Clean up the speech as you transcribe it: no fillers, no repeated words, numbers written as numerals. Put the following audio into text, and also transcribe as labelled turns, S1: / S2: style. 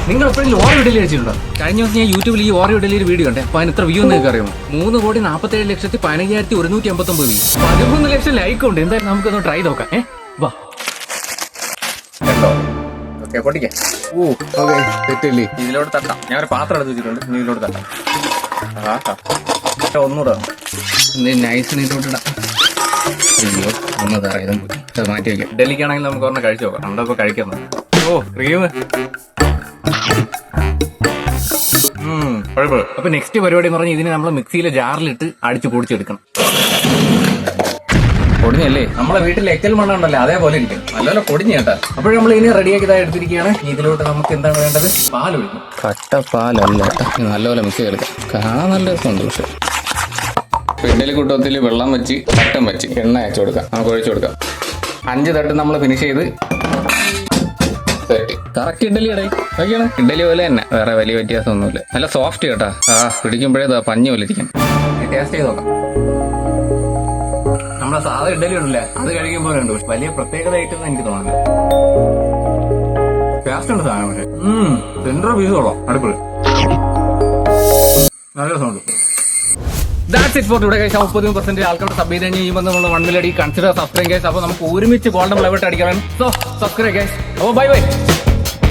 S1: നിങ്ങൾ എപ്പോഴും ഓറിയോ ഇഡലി കഴിച്ചിട്ടുണ്ടോ? കഴിഞ്ഞ ദിവസം ഞാൻ യൂട്യൂബിൽ ഈ ഓറിയോ ഇഡലി വീഡിയോ ഉണ്ട്. അപ്പൊ അതിന് ഇത്ര വ്യൂ നിങ്ങൾക്ക് അറിയാമോ? 3,47,15,159 വ്യൂ, 13 ലക്ഷം ലൈക്ക് ഉണ്ട്. എന്തായാലും നമുക്കൊന്ന് ട്രൈ നോക്കാം. വാ പൊട്ടിക്കാം. തെറ്റില്ലേ? ഇതിലോട്ട് തട്ടാം. ഞാൻ ഒരു പാത്രം എടുത്ത് വെച്ചിട്ടുണ്ട്, ഇതിലോട്ട് തട്ടാം. ഒന്നുകൂടെ നൈസിന് ഇതിലോട്ടിടാം. അയ്യോ ഒന്നത് അറിയാം, മാറ്റി വയ്ക്കാം. ഡൽഹിക്കാണെങ്കിൽ നമുക്ക് ഒരെണ്ണം കഴിച്ചു നോക്കാം. നമ്മളിപ്പോ കഴിക്കുന്നത് ക്രീം. അപ്പൊ നെക്സ്റ്റ് പരിപാടി എന്ന് പറഞ്ഞാൽ ഇതിനെ നമ്മൾ മിക്സിയിലെ ജാറിലിട്ട് അടിച്ച് പൊടിച്ചെടുക്കണം. പൊടിഞ്ഞല്ലേ? നമ്മളെ വീട്ടിൽ എക്കൽ മണ്ണ ഉണ്ടല്ലോ, അതേപോലെ ഇരിക്കും. നല്ലപോലെ പൊടിഞ്ഞ കേട്ടാ. അപ്പോഴും നമ്മൾ ഇതിനെ റെഡിയാക്കിയതായി എടുത്തിരിക്കുകയാണ്. ഇതിലോട്ട് നമുക്ക് എന്താണ് വേണ്ടത്? പാൽ ഒഴിക്കും. കട്ട പാലല്ല, നല്ലപോലെ മിക്സ് ചെയ്തെടുക്കാം. കാണാൻ നല്ല രസമുണ്ട്. പക്ഷെ ഇഡലി കുട്ടത്തിൽ വെള്ളം വെച്ച് തട്ടം വെച്ച് എണ്ണ അയച്ചു കൊടുക്കാം. നമുക്ക് ഒഴിച്ചു കൊടുക്കാം. 5 തട്ട് നമ്മൾ ഫിനിഷ് ചെയ്ത് സെറ്റ്. കറക്റ്റ് ഇഡലി ഇടയിൽ കഴിക്കണം. ഇഡലി പോലെ തന്നെ, വേറെ വലിയ വ്യത്യാസമൊന്നുമില്ല. നല്ല സോഫ്റ്റ് കേട്ടാ. പിടിക്കുമ്പോഴേ പഞ്ഞു പോലെ ഇരിക്കണം. ടേസ്റ്റ് ചെയ്ത് നോക്കാം. നമ്മളെ സാധാ ഇഡലി ഉണ്ടല്ലേ, അത് കഴിക്കുമ്പോൾ ഉണ്ട്. പക്ഷെ വലിയ പ്രത്യേകത ആയിട്ടൊന്നും എനിക്ക് തോന്നുന്നില്ല. ടേസ്റ്റ് ഉണ്ട് സാധനം. പക്ഷെ സെൻട്രൽ പീസ് കൊള്ളാം. അടുപ്പിൽ നല്ല രസമുണ്ട്. That's it for today guys. 30% ആൾക്കാരുടെ സബ് ചെയ്ത് കഴിയുമ്പോൾ നമ്മൾ 1 million കൺസിഡർ സബ്സ്ക്രൈബ് ഗൈസ്. അപ്പോൾ നമുക്ക് ഒരുമിച്ച് ഗോൾഡൻ ലെവൽ അടിക്കണം. So subscribe guys. അപ്പോൾ ബൈ ബൈ.